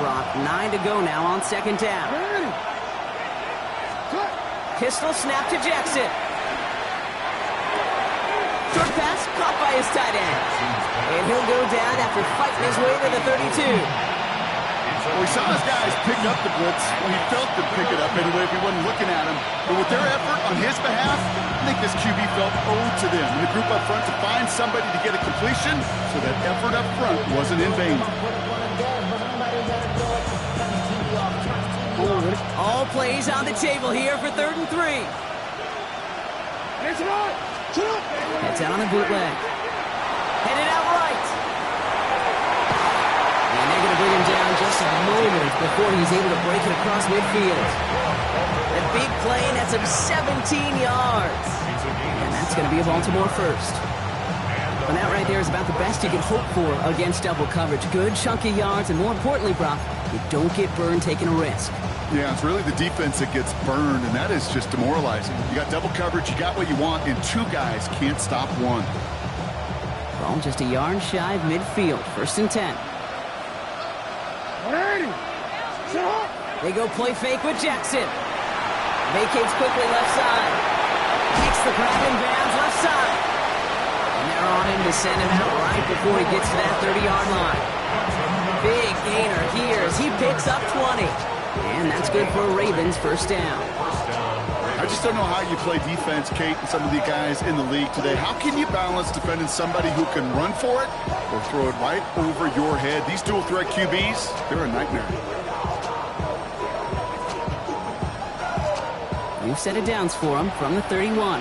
Brock. 9 to go now on second down. Pistol snap to Jackson. Short pass caught by his tight end. And he'll go down after fighting his way to the 32. Well, we saw his guys pick up the blitz. Well, he felt them pick it up anyway if he wasn't looking at him. But with their effort on his behalf, I think this QB felt owed to them and the group up front to find somebody to get a completion, so that effort up front wasn't in vain. All plays on the table here for 3rd and 3. Heads out on the bootleg. Headed out right. And they're going to bring him down just a moment before he's able to break it across midfield. A big play, and that's him 17 yards. And that's going to be a Baltimore first. And that right there is about the best you can hope for against double coverage. Good chunky yards, and more importantly, Brock, you don't get burned taking a risk. Yeah, it's really the defense that gets burned, and that is just demoralizing. You got double coverage, you got what you want, and 2 guys can't stop 1. Ball just a yard shy of midfield. 1st and 10. They go play fake with Jackson. Vacates quickly left side. Makes the grab in bounds left side. And they're on him to send him out right before he gets to that 30-yard line. Big gainer here as he picks up 20. And that's good for a Ravens first down. I just don't know how you play defense, Kate, and some of the guys in the league today. How can you balance defending somebody who can run for it or throw it right over your head? These dual threat QBs, they're a nightmare. New set of downs for him from the 31.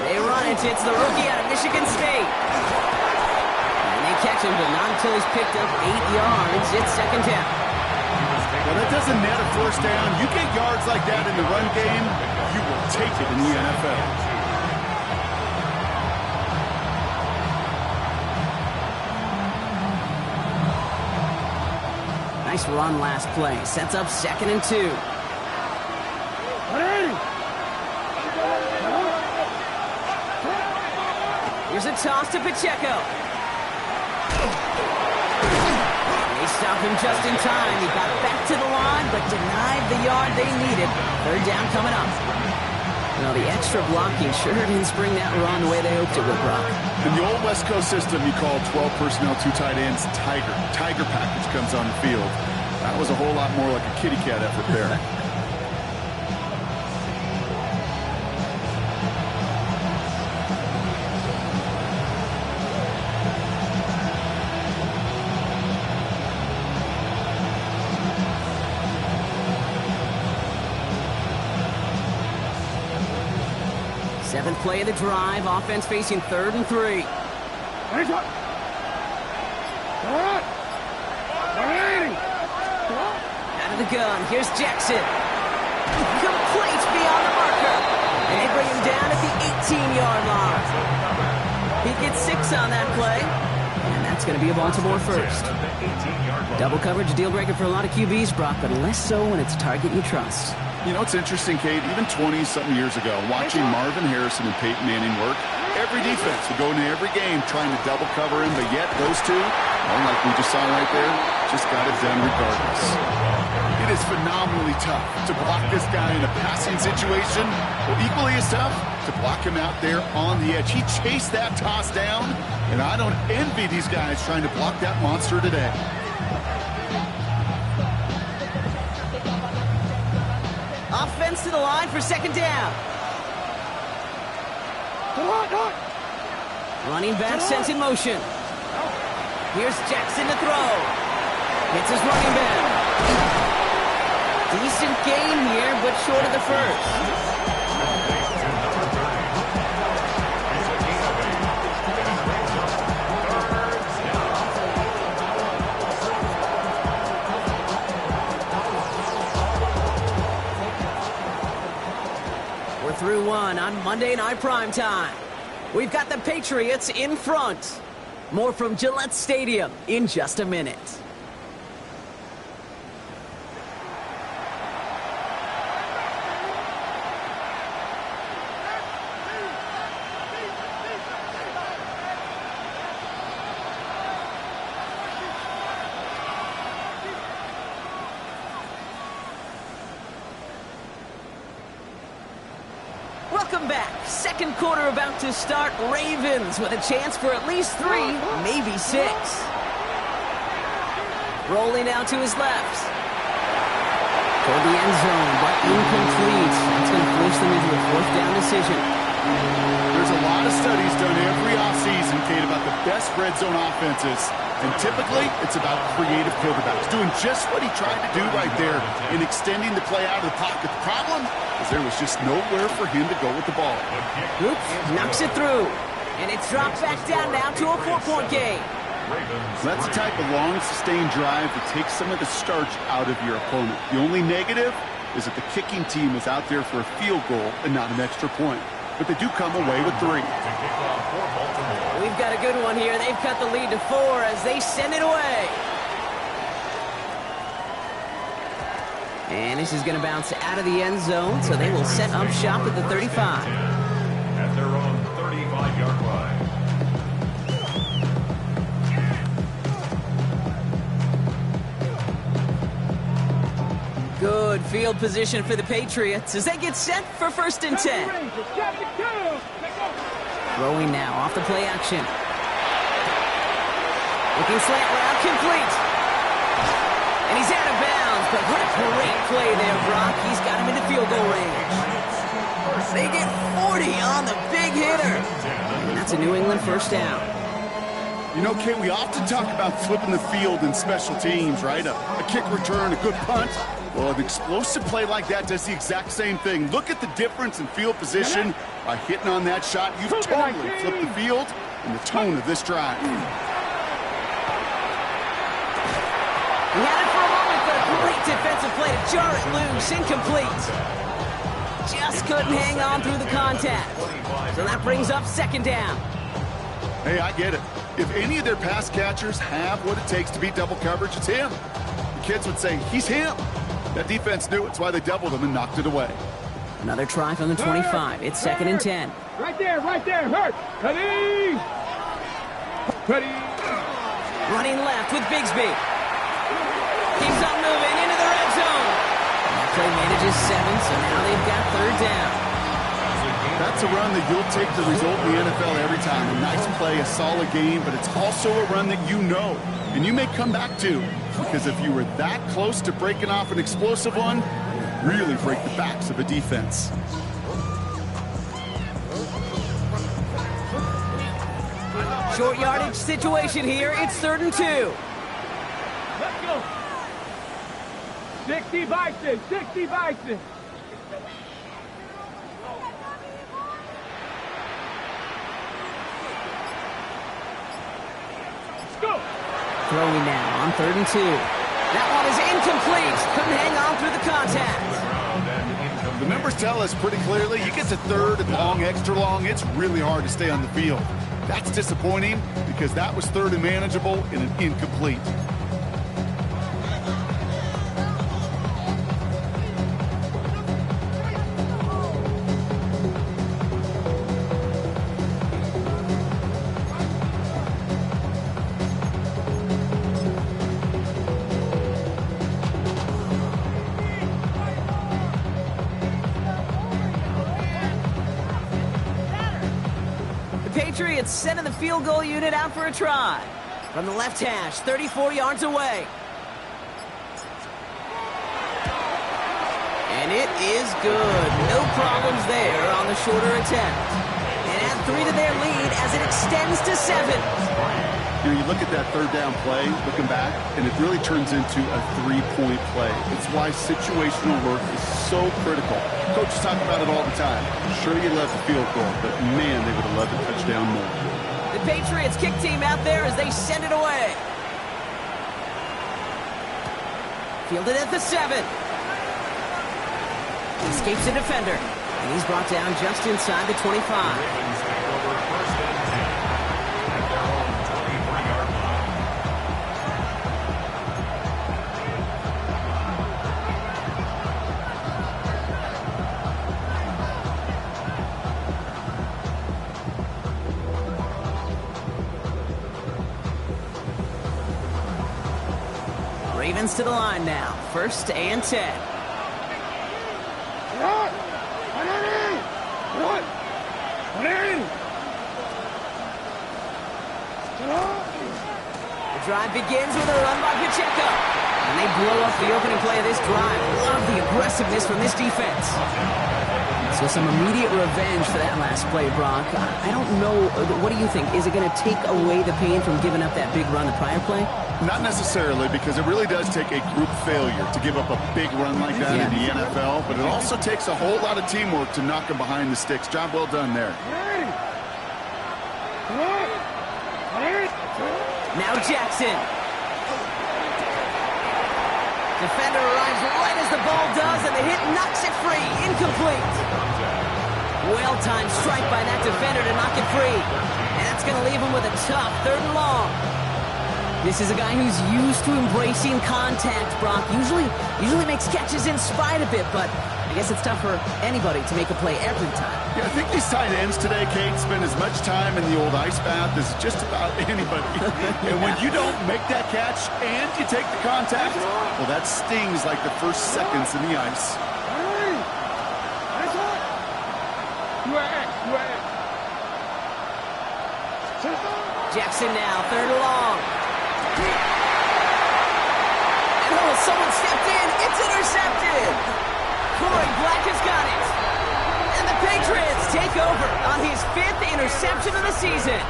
They run it. It's the rookie out of Michigan State. And they catch him, but not until he's picked up 8 yards. It's second down. Well, that doesn't net a first down. You get yards like that in the run game, you will take it in the NFL. Nice run last play. Sets up 2nd and 2. Here's a toss to Pacheco. They stop him just in time. He got back to the line, but denied the yard they needed. 3rd down coming up. Well, the extra blocking sure didn't spring that run the way they hoped it would, Brock. In the old West Coast system, you call 12 personnel, 2 tight ends, Tiger. Tiger package comes on the field. That was a whole lot more like a kitty cat effort there. Seventh play of the drive. Offense facing 3rd and 3. Out of the gun. Here's Jackson. Complete beyond the marker. And they bring him down at the 18-yard line. He gets 6 on that play. And that's going to be a Baltimore first. Double coverage deal breaker for a lot of QBs, Brock, but less so when it's a target you trust. You know, it's interesting, Kate, even 20-something years ago, watching Marvin Harrison and Peyton Manning work, every defense would go into every game trying to double cover him, but yet those two, well, like we just saw right there, just got it done regardless. It is phenomenally tough to block this guy in a passing situation, but equally as tough to block him out there on the edge. He chased that toss down, and I don't envy these guys trying to block that monster today. Offense to the line for 2nd down. Running back sent in motion. Here's Jackson to throw. Hits his running back. Decent gain here, but short of the first. Through 1 on Monday Night Primetime. We've got the Patriots in front. More from Gillette Stadium in just a minute. Welcome back. Second quarter about to start. Ravens with a chance for at least 3, maybe 6. Rolling out to his left. Toward the end zone, but incomplete. That's going to force them into a 4th down decision. There's a lot of studies done every offseason, Kate, about the best red zone offenses. And typically, it's about creative quarterbacks doing just what he tried to do right there in extending the play out of the pocket. The problem is there was just nowhere for him to go with the ball. Oops, knocks it through. And it's dropped back down now to a 4-point game. That's the type of long, sustained drive that takes some of the starch out of your opponent. The only negative is that the kicking team is out there for a field goal and not an extra point. But they do come away with 3. We've got a good one here. They've cut the lead to 4 as they send it away. And this is going to bounce out of the end zone, so they will set up shop at the 35. At their own 35-yard line. Good field position for the Patriots as they get set for 1st and 10. Throwing now off the play action. Looking slant route, complete. And he's out of bounds, but what a great play there, Brock. He's got him into field goal range. They get 40 on the big hitter. And that's a New England 1st down. You know, Kate, we often talk about flipping the field in special teams, right? A kick return, a good punt. Well, an explosive play like that does the exact same thing. Look at the difference in field position by hitting on that shot. You've totally flipped the field and the tone of this drive. He had it for a moment, but a great defensive play to jar it loose. Incomplete. Just couldn't hang on through the contact. So that brings up 2nd down. Hey, I get it. If any of their pass catchers have what it takes to beat double coverage, it's him. The kids would say, he's him. That defense knew it's why they doubled him and knocked it away. Another try from the 25. It's 2nd and 10. Right there, hurt. Ready. Running left with Bigsby. Keeps on moving into the red zone. And that play manages 7, so now they've got 3rd down. That's a run that you'll take the result in the NFL every time. A nice play, a solid game, but it's also a run that you know, and you may come back to. Because if you were that close to breaking off an explosive one, really break the backs of a defense. Short yardage situation here. It's 3rd and 2. Let's go. 60 Bison. Let's go. Throwing now on 3rd and 2. That one is incomplete. Couldn't hang on through the contact. The numbers tell us pretty clearly, you get to 3rd and long, extra long, it's really hard to stay on the field. That's disappointing because that was 3rd and manageable and an incomplete. Patriots sending the field goal unit out for a try. From the left hash, 34 yards away. And it is good. No problems there on the shorter attempt. And add 3 to their lead as it extends to 7. You know, you look at that 3rd down play, looking back, and it really turns into a 3-point play. It's why situational work is so critical. Coaches talk about it all the time. Sure, you love the field goal, but man, they would have loved a touchdown more. The Patriots kick team out there as they send it away. Fielded at the 7. Escapes the defender. And he's brought down just inside the 25. Ravens to the line now. 1st and 10. What? Drive begins with a run by Pacheco. And they blow up the opening play of this drive. Love the aggressiveness from this defense. So some immediate revenge for that last play, Brock. I don't know. What do you think? Is it going to take away the pain from giving up that big run the prior play? Not necessarily, because it really does take a group failure to give up a big run like that in the NFL. But it also takes a whole lot of teamwork to knock them behind the sticks. Job well done there. Now Jackson. Defender arrives right as the ball does, and the hit knocks it free. Incomplete. Well-timed strike by that defender to knock it free. And that's going to leave him with a tough 3rd and long. This is a guy who's used to embracing contact, Brock. Usually makes catches in spite of it, but I guess it's tough for anybody to make a play every time. Yeah, I think these tight ends today, Kate, spend as much time in the old ice bath as just about anybody. And when you don't make that catch and you take the contact, well, that stings like the first seconds in the ice. Jackson now, 3rd and long. And oh, someone stepped in. It's intercepted. Corey Black has got it. And the Patriots take over on his 5th interception of the season.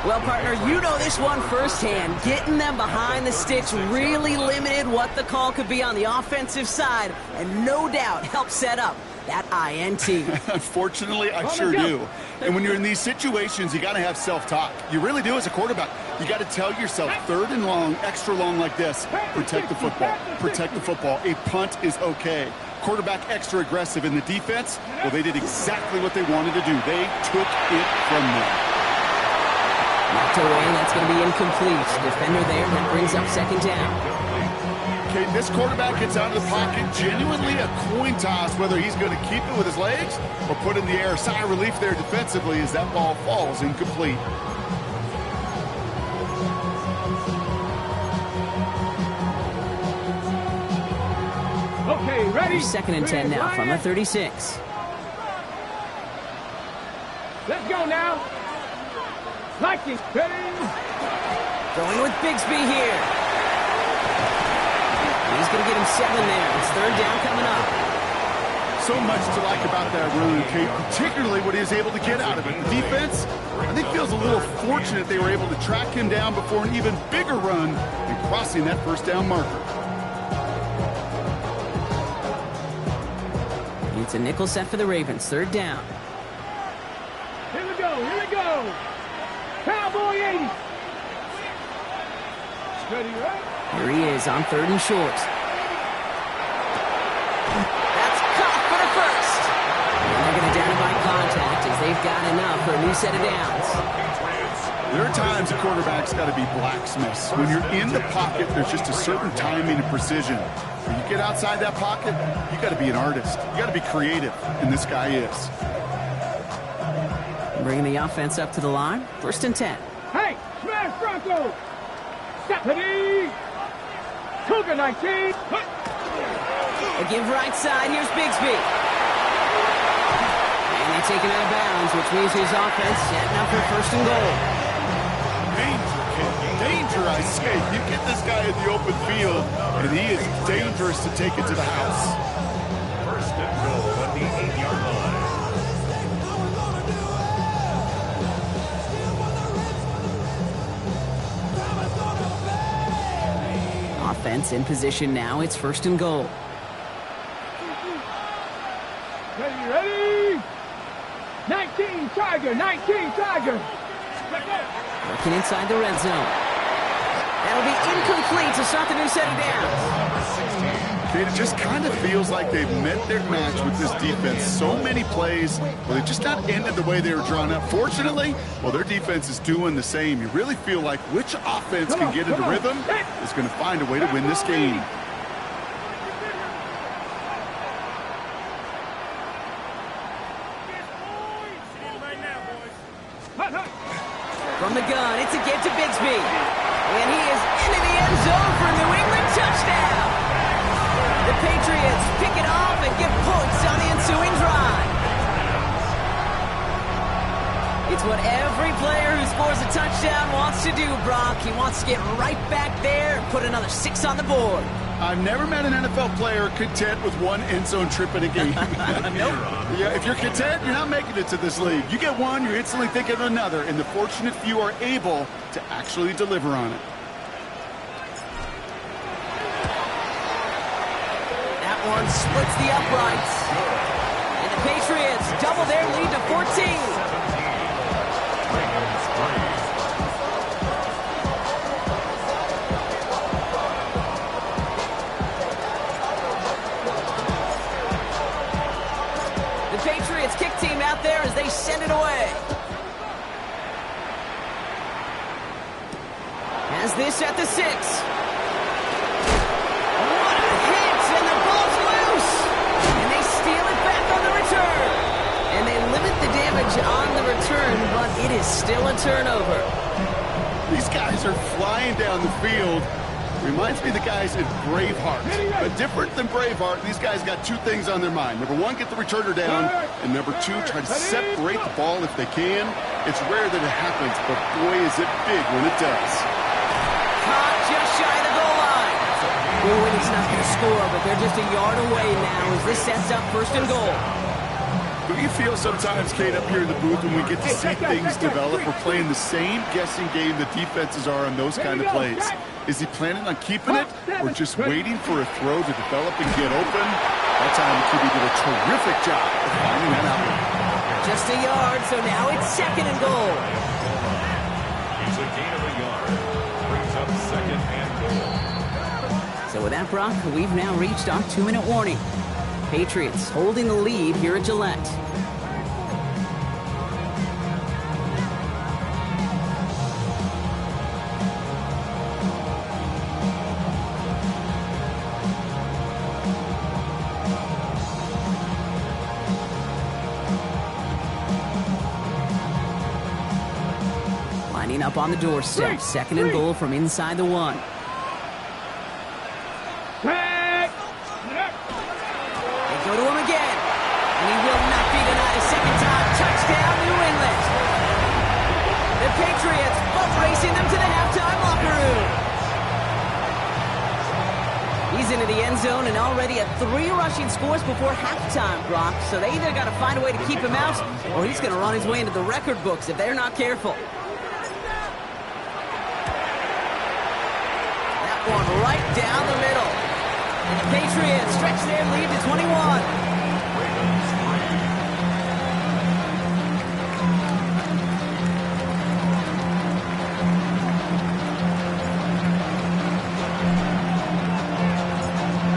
Well, partner, you know this one firsthand. Getting them behind the sticks really limited what the call could be on the offensive side, and no doubt helped set up that INT. Unfortunately, I sure do. And when you're in these situations, you got to have self-talk. You really do as a quarterback. You got to tell yourself, 3rd and long, extra long like this, protect the football. Protect the football. A punt is okay. Quarterback extra aggressive in the defense, well, they did exactly what they wanted to do. They took it from them. Knocked away, that's going to be incomplete. Defender there, that brings up 2nd down. Okay, this quarterback gets out of the pocket, genuinely a coin toss whether he's going to keep it with his legs or put it in the air. Sigh of relief there defensively as that ball falls incomplete. Okay, ready? 2nd and 10 now from the 36. Let's go now. Like it, ready? Going with Bigsby here. He's going to get him 7 there. It's 3rd down coming up. So much to like about that run, Kate, particularly what he was able to get out of it. The defense, I think, feels a little fortunate they were able to track him down before an even bigger run and crossing that 1st down marker. It's a nickel set for the Ravens. 3rd down. Here we go, here we go. Cowboy 80. Steady, right? Here he is on 3rd and short. That's caught for the 1st. And they're going to down it by contact as they've got enough for a new set of downs. There are times a quarterback's got to be blacksmiths. When you're in the pocket, there's just a certain timing and precision. When you get outside that pocket, you got to be an artist. You got to be creative, and this guy is. Bringing the offense up to the line. 1st and 10. Hey, smash Bronco. Stephanie. Cougar 19. They give right side. Here's Bigsby. And they take him out of bounds, which means his offense setting up for 1st and goal. Danger, kid. Danger, I say. You get this guy in the open field, and he is dangerous to take it to the house. 1st and goal at the 8-yard line. Offense in position now. It's 1st and goal. Ready? 19 Tiger, 19 Tiger. Working inside the red zone. That'll be incomplete to start the new set of downs. It just kind of feels like they've met their match with this defense. So many plays, well, they've just not ended the way they were drawn up. Fortunately, well, their defense is doing the same. You really feel like which offense can get into rhythm is going to find a way to win this game. From the gun, it's a get to Bigsby. And he is into the end zone for a New England touchdown. The Patriots pick it off and get points on the ensuing drive. It's what every player who scores a touchdown wants to do, Brock. He wants to get right back there and put another 6 on the board. I've never met an NFL player content with one end zone trip in a game. Nope. Yeah, if you're content, you're not making it to this league. You get one, you're instantly thinking of another, and the fortunate few are able to actually deliver on it. That one splits the uprights. And the Patriots double their lead to 14. Kick team out there as they send it away. Has this at the 6. What a hit, and the ball's loose. And they steal it back on the return. And they limit the damage on the return, but it is still a turnover. These guys are flying down the field. Reminds me of the guys in Braveheart. But different than Braveheart, these guys got 2 things on their mind. Number 1, get the returner down. And number 2, try to separate the ball if they can. It's rare that it happens, but boy, is it big when it does. Caught just shy of the goal line. Boyd is not going to score, but they're just a yard away now as this sets up 1st and goal. We feel sometimes, Kate, up here in the booth when we get to see things develop. We're playing the same guessing game the defenses are on those kind of plays. Is he planning on keeping it or just waiting for a throw to develop and get open? That time the QB did a terrific job of finding that out. Just a yard, so now it's 2nd and goal. It's a gain of a yard. Brings up 2nd and goal. So with that, Brock, we've now reached our 2-minute warning. Patriots holding the lead here at Gillette. Lining up on the doorstep. 2nd and goal from inside the 1. Go to him again, and he will not be denied a 2nd time. Touchdown, New England. The Patriots both racing them to the halftime locker room. He's into the end zone and already at 3 rushing scores before halftime, Brock. So they either got to find a way to keep him out, or he's going to run his way into the record books if they're not careful. That one right down the middle. And the Patriots stretch their lead to 21.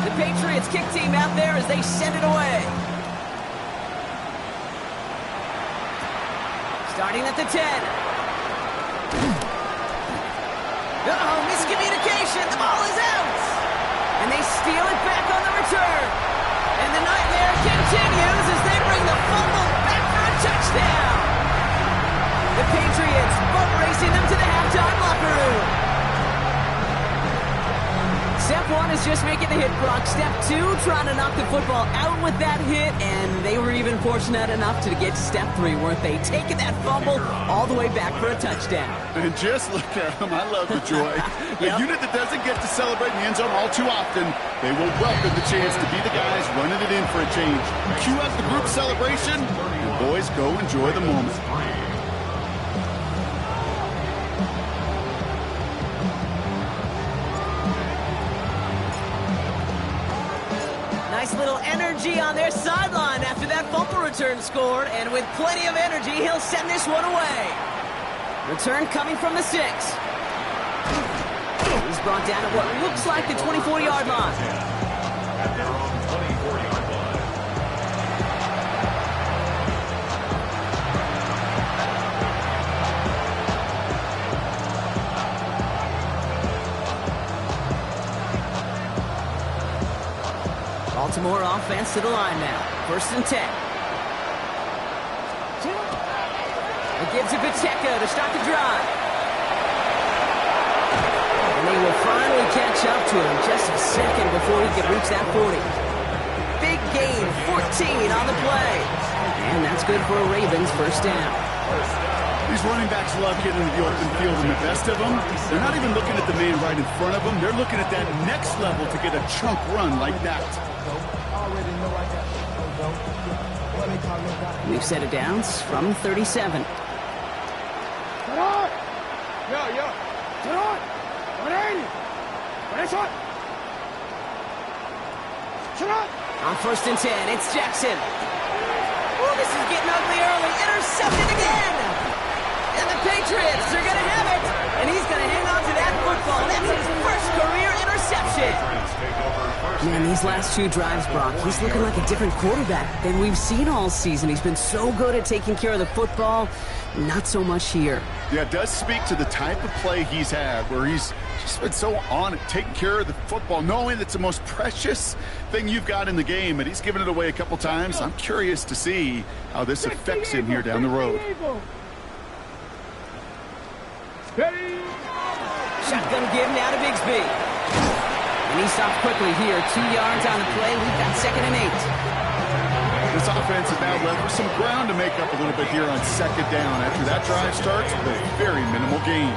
The Patriots kick team out there as they send it away. Starting at the 10. Uh-oh, miscommunication. The ball is out. And they steal it back on the return. And the nightmare continues as they bring the fumble back for a touchdown. The Patriots boat racing them to the halftime locker room. Step 1 is just making the hit, Brock. Step 2, trying to knock the football out with that hit. And they were even fortunate enough to get to step 3, weren't they? Taking that fumble all the way back for a touchdown. And just look at them. I love the joy. A unit that doesn't get to celebrate in the end zone all too often, they will welcome the chance to be the guys running it in for a change. Cue up the group celebration, and boys, go enjoy the moment. Nice little energy on their sideline after that fumble return scored, and with plenty of energy, he'll send this one away. Return coming from the 6. He's brought down at what looks like the 24-yard line. At their own 24-yard line. Baltimore offense to the line now. 1st and 10. It gives it Pacheco to start the drive. And they will finally catch up to him just a second before he can reach that 40. Big gain, 14 on the play. And that's good for a Ravens 1st down. These running backs love getting into the open field, and the best of them, they're not even looking at the man right in front of them. They're looking at that next level to get a chunk run like that. We've set it downs from 37. Get on! Yo. Get on! 180! Finish on! Shut up! On 1st and 10, it's Jackson. Oh, this is getting ugly early. Intercepted again! And the Patriots are going to have it. And he's going to hang on to that football. That's his first career interception. Man, these last 2 drives, Brock, he's looking like a different quarterback than we've seen all season. He's been so good at taking care of the football. Not so much here. Yeah, it does speak to the type of play he's had, where he's just been so on it, taking care of the football, knowing it's the most precious thing you've got in the game, and he's given it away a couple times. I'm curious to see how this affects him here down the road. Shotgun give now to Bigsby. And he stops quickly here. 2 yards on the play. We've got 2nd and 8. This offense is now left with some ground to make up a little bit here on 2nd down after that drive starts with a very minimal gain.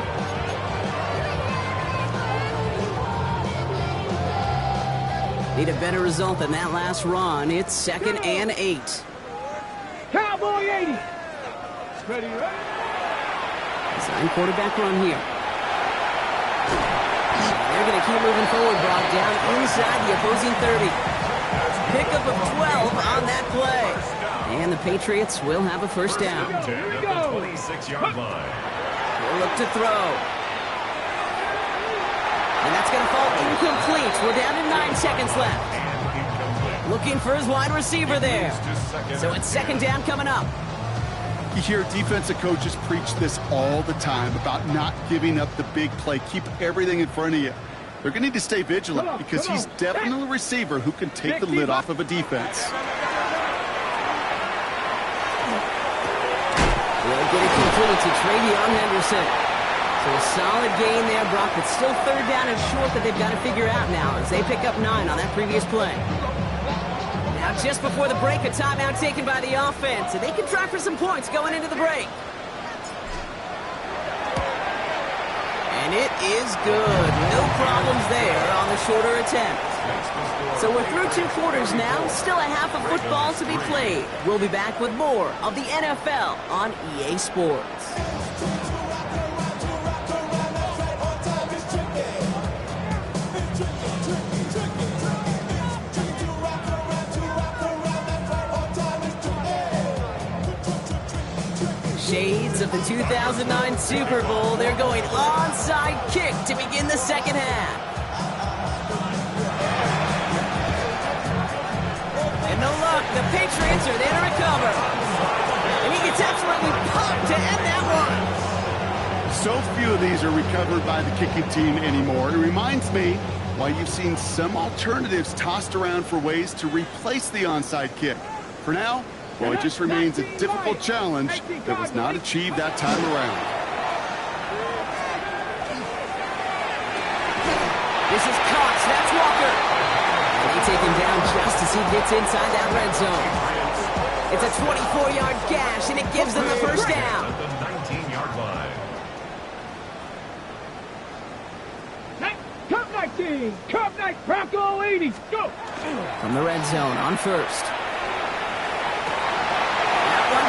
Need a better result than that last run. It's 2nd and 8. Cowboy 80! Ready, ready? Design quarterback run here. They're going to keep moving forward, Brock, down inside the opposing 30. Pickup of 12 on that play. And the Patriots will have a 1st down. Here we go! 26-yard line. They'll look to throw. And that's going to fall incomplete. We're down to 9 seconds left. Looking for his wide receiver there. So it's 2nd down coming up. You hear defensive coaches preach this all the time about not giving up the big play. Keep everything in front of you. They're going to need to stay vigilant because he's definitely a receiver who can take the lid off of a defense. They'll get it complete to Travion Henderson. So a solid gain there, Brock, but still 3rd down and short that they've got to figure out now as they pick up 9 on that previous play. Now just before the break, a timeout taken by the offense, and they can try for some points going into the break. And it is good. No problems there on the shorter attempt. So we're through 2 quarters now. Still a half of football to be played. We'll be back with more of the NFL on EA Sports. Shades of the 2009 Super Bowl. They're going onside kick to begin the 2nd half. And no luck. The Patriots are there to recover. And he gets absolutely pumped to end that one. So few of these are recovered by the kicking team anymore. It reminds me why you've seen some alternatives tossed around for ways to replace the onside kick. For now, well, it just remains a difficult challenge that was not achieved that time around. This is Cox. That's Walker. And they take him down just as he gets inside that red zone. It's a 24-yard gash, and it gives them the 1st down. At the 19-yard line. Cup 19! Cup 19! Bronco 80! Go! From the red zone on 1st.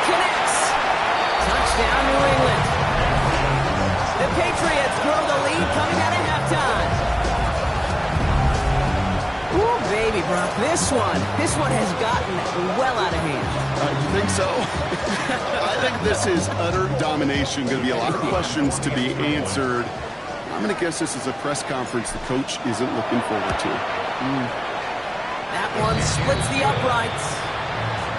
Connects. Touchdown, New England. The Patriots grow the lead coming out of halftime. Ooh, baby, Brock, this one has gotten well out of hand. You think so? I think this is utter domination. Going to be a lot of questions to be answered. I'm going to guess this is a press conference the coach isn't looking forward to. That one splits the uprights.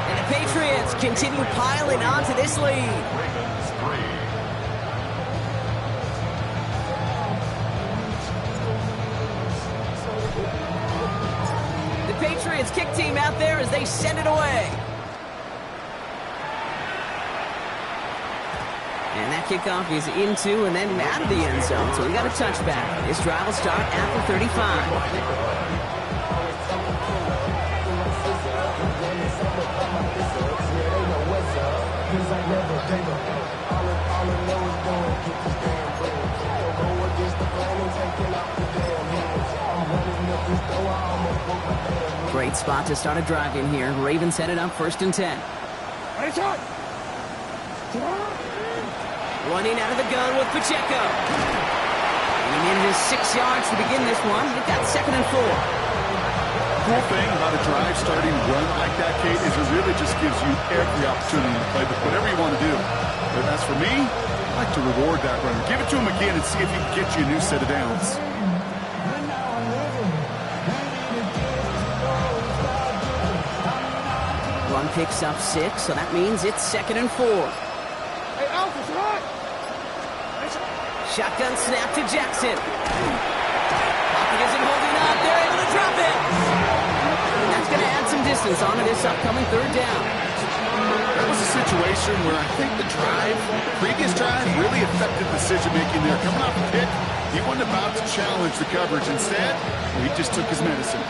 And the Patriots continue piling onto this lead. Ravens 3. The Patriots kick team out there as they send it away. And that kickoff is into and then out of the end zone. So we got a touchback. This drive will start at the 35. Good spot to start a drive in here. Ravens headed up 1st and 10. Running out of the gun with Pacheco. He needed his 6 yards to begin this one. It got 2nd and 4. Cool thing about a drive starting run like that, Kate, is it really just gives you every opportunity to play with whatever you want to do. But as for me, I like to reward that run. Give it to him again and see if he can get you a new set of downs. Run picks up 6, so that means it's 2nd and 4. Hey, Alpha's hot. Shotgun snap to Jackson. Pocket isn't holding up. They're able to drop it. And that's going to add some distance onto this upcoming 3rd down. That was a situation where I think the previous drive, really affected decision-making there. Coming off the pick, he wasn't about to challenge the coverage. Instead, he just took his medicine.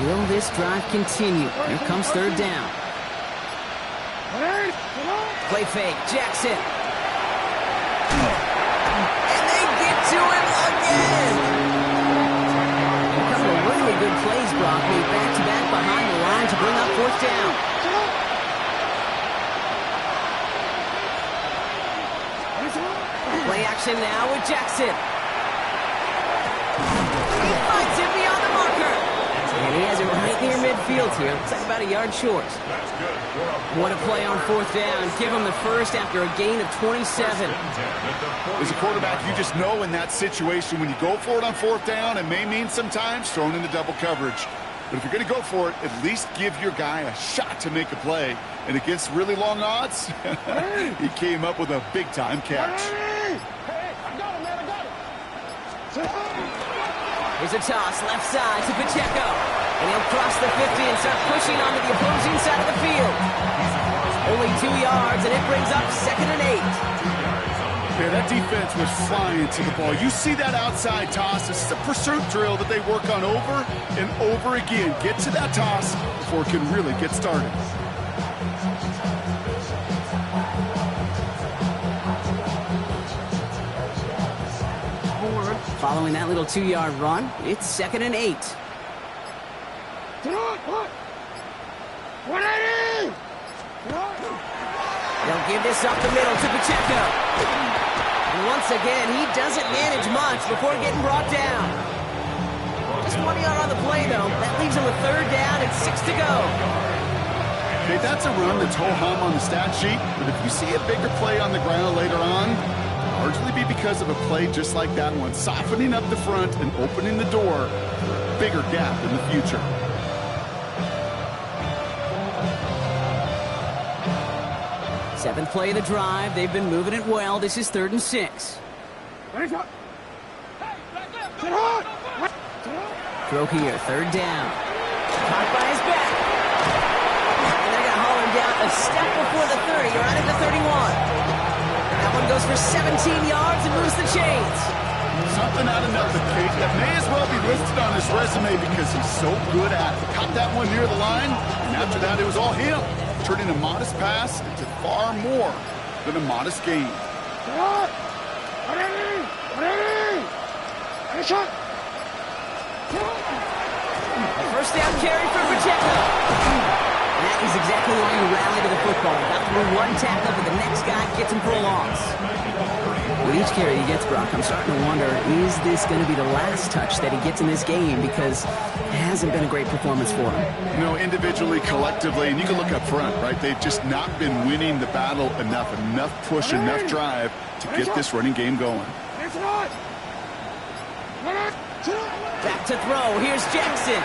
Will this drive continue? Here comes 3rd down. Play fake, Jackson. And they get to him again. A couple of really good plays, Brock, made back-to-back behind the line to bring up 4th down. Play action now with Jackson. He finds him beyond the marker. And he has it right near midfield here. Looks like about a yard short. What a play on 4th down. Give him the first after a gain of 27. As a quarterback, you just know in that situation when you go for it on 4th down, it may mean sometimes thrown into double coverage. But if you're going to go for it, at least give your guy a shot to make a play. And against really long odds, he came up with a big-time catch. Here's a toss, left side to Pacheco. And he'll cross the 50 and start pushing onto the opposing side of the field. Only 2 yards, and it brings up 2nd and 8. Yeah, that defense was flying to the ball. You see that outside toss. This is a pursuit drill that they work on over and over again. Get to that toss before it can really get started. Following that little 2-yard run, it's 2nd and 8. They'll give this up the middle to Pacheco. And once again, he doesn't manage much before getting brought down. Just 1 yard on the play, though. That leaves him with 3rd down and 6 to go. Okay, that's a run that's ho-hum on the stat sheet, but if you see a bigger play on the ground later on, largely be because of a play just like that one, softening up the front and opening the door for a bigger gap in the future. Seventh play of the drive. They've been moving it well. This is 3rd and 6. Throw here, 3rd down. Caught by his back. And they're going to haul him down a step before the 30. You're out at the 31. That one goes for 17 yards and moves the chains. Something out of nothing, Kate. That may as well be listed on his resume because he's so good at it. Caught that one near the line, and after that, it was all him. Turning a modest pass into far more than a modest gain. A 1st down carry for Pacheco. And that is exactly why you rally to the football. Got through 1 tackle, but the next guy gets him for a loss. With each carry he gets, Brock, I'm starting to wonder, is this going to be the last touch that he gets in this game? Because it hasn't been a great performance for him. No, individually, collectively, and you can look up front, right? They've just not been winning the battle enough push, enough drive to get this running game going. Back to throw. Here's Jackson.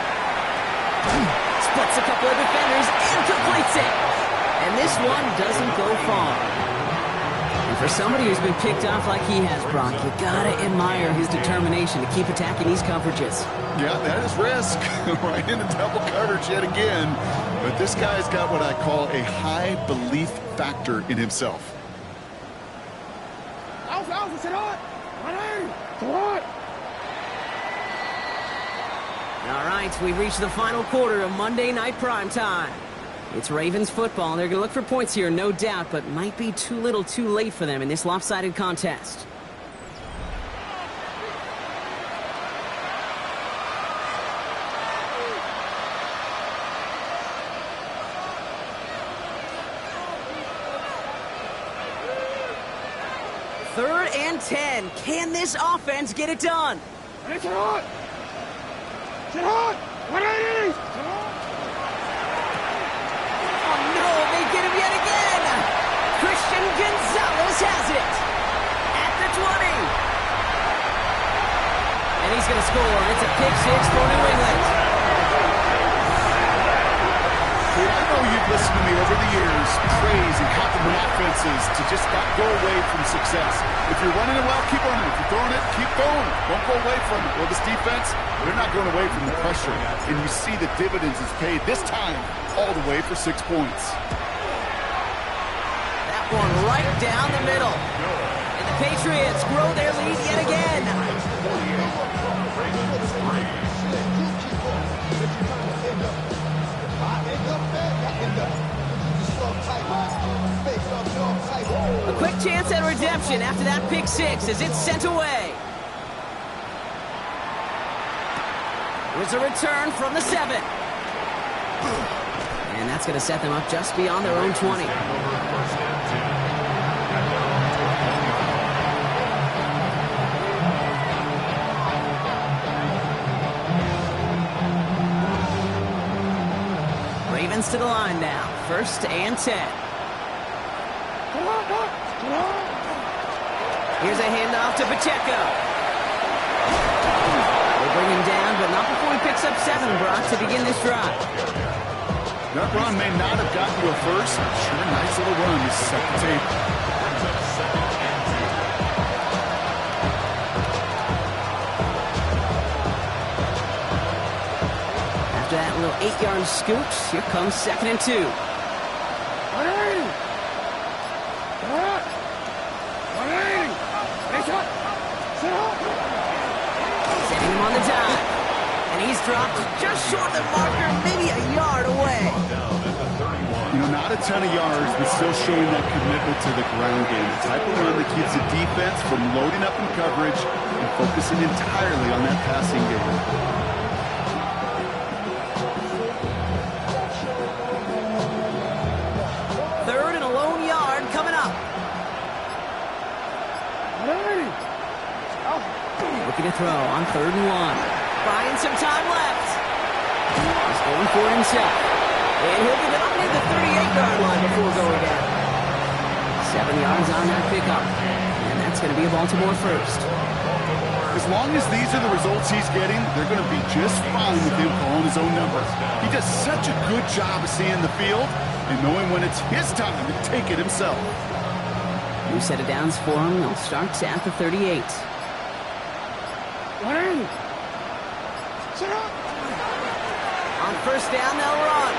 Splits a couple of defenders and completes it. And this one doesn't go far. And for somebody who's been picked off like he has, Brock, you gotta admire his determination to keep attacking these coverages. Yeah, that is risk. Right into double coverage yet again. But this guy's got what I call a high belief factor in himself. All right, we've reached the final quarter of Monday Night Primetime. It's Ravens football, and they're going to look for points here, no doubt, but might be too little too late for them in this lopsided contest. 3rd and 10. Can this offense get it done? Sit hot! Sit hot! 180! Oh no, they get him yet again! Christian Gonzalez has it! At the 20! And he's going to score. It's a pick six for New England. Hey, I know you've listened to me over the years praise and compliment offenses to just not go away from success. If you're running it well, keep running. If you're throwing it, keep throwing. Don't go away from it. Well, this defense, they're not going away from the pressure. And you see the dividends it's paid this time all the way for 6 points. That one right down the middle. And the Patriots grow their lead yet again. A quick chance at redemption after that pick six as it's sent away. Here's a return from the 7. And that's going to set them up just beyond their own 20. Ravens to the line now. 1st and 10. Here's a handoff to Pacheco. They bring him down, but not before he picks up 7, Brock, to begin this drive. That run may not have gotten you a first. Sure, nice little run to set the table. After that little 8-yard scooch, here comes 2nd and 2. Setting him on the dive. And he's dropped just short of the marker, maybe a yard away. You know, not a ton of yards, but still showing that commitment to the ground game. The type of run that keeps the defense from loading up in coverage and focusing entirely on that passing game. Third and a lone yard coming up. Looking to throw on 3rd and 1. Buying some time left. He's going for it himself. And he'll get it up near the 38-yard line before going down. 7 yards on that pickup. And that's going to be a Baltimore first. As long as these are the results he's getting, they're going to be just fine with him calling his own number. He does such a good job of seeing the field and knowing when it's his time to take it himself. New set of downs for him. They'll start at the 38. On 1st down, they'll run.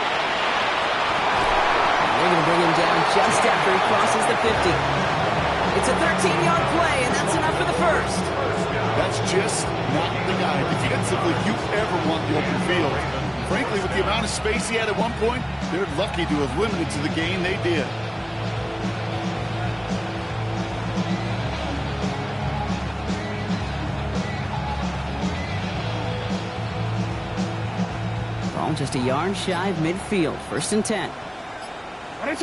And they're going to bring him down just after he crosses the 50. It's a 13-yard play, and that's enough for the first. That's just not the guy defensively you ever want the open field. Frankly, with the amount of space he had at one point, they're lucky to have limited to the game they did. Ball just a yard shy of midfield. 1st and 10. On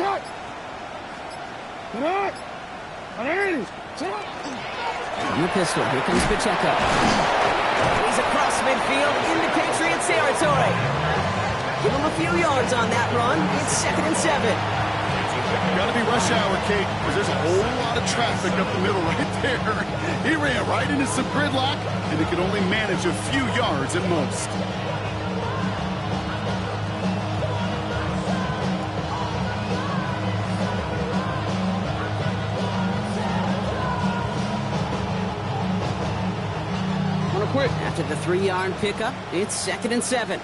the pistol, here comes Pacheco. He's across midfield into Patriots territory. Give him a few yards on that run. It's 2nd and 7. Got to be rush hour, Kate, because there's a whole lot of traffic up the middle right there. He ran right into some gridlock, and he could only manage a few yards at most. After the 3-yard pickup, it's 2nd and 7.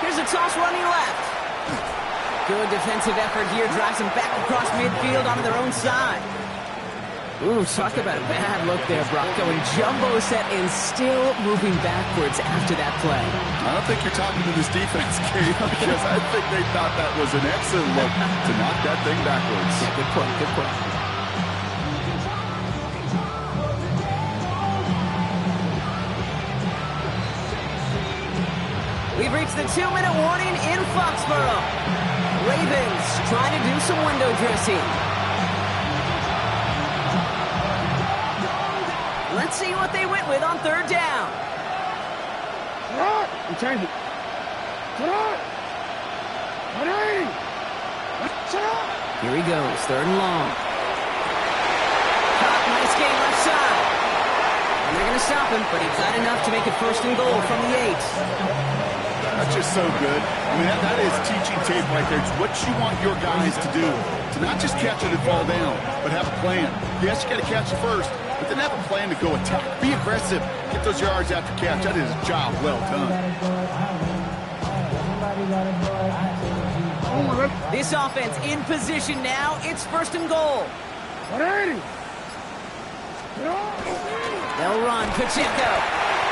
Here's a toss running left. Good defensive effort here. Drives them back across midfield onto their own side. Ooh, talk about a bad look there, Brock. Going jumbo set and still moving backwards after that play. I don't think you're talking to this defense, Kate, because I think they thought that was an excellent look to knock that thing backwards. Yeah, good point, good point. We've reached the 2-minute warning in Foxborough. Ravens trying to do some window dressing. Let's see what they went with on third down. Change it. Here he goes, third and long. Caught, nice game left side. And they're going to stop him, but he's got enough to make it first and goal from the 8. That's just so good. I mean, that is teaching tape right there. It's what you want your guys to do. To not just catch it and fall down, but have a plan. Yes, you got to catch it first, but then have a plan to go attack. Be aggressive. Get those yards after catch. That is a job well done. This offense in position now. It's first and goal. They'll run. Pacheco.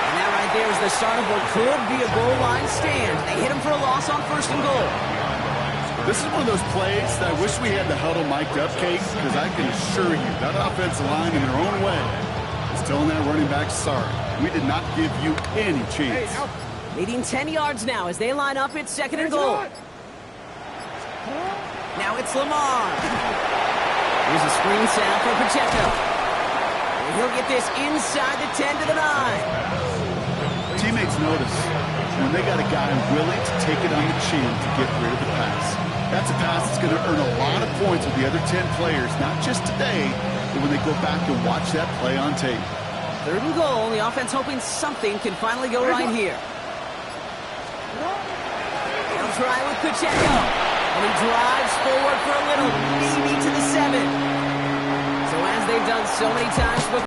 And that right there is the start of what could be a goal line stand. They hit him for a loss on first and goal. This is one of those plays that I wish we had the huddle mic'd up, Kate, because I can assure you that offensive line in their own way is telling that running back, sorry, we did not give you any chance. Leading 10 yards now as they line up. It's second and goal. Now it's Lamar. Here's a screen sound for Pacheco. And he'll get this inside the 10 to the 9. Teammates notice when they got a guy willing to take it on the chin to get rid of the pass. That's a pass that's going to earn a lot of points with the other 10 players, not just today, but when they go back and watch that play on tape. Third and goal. The offense hoping something can finally go right here. They'll try with Pacheco. And he drives forward for a little, maybe to the 7. So as they've done so many times before,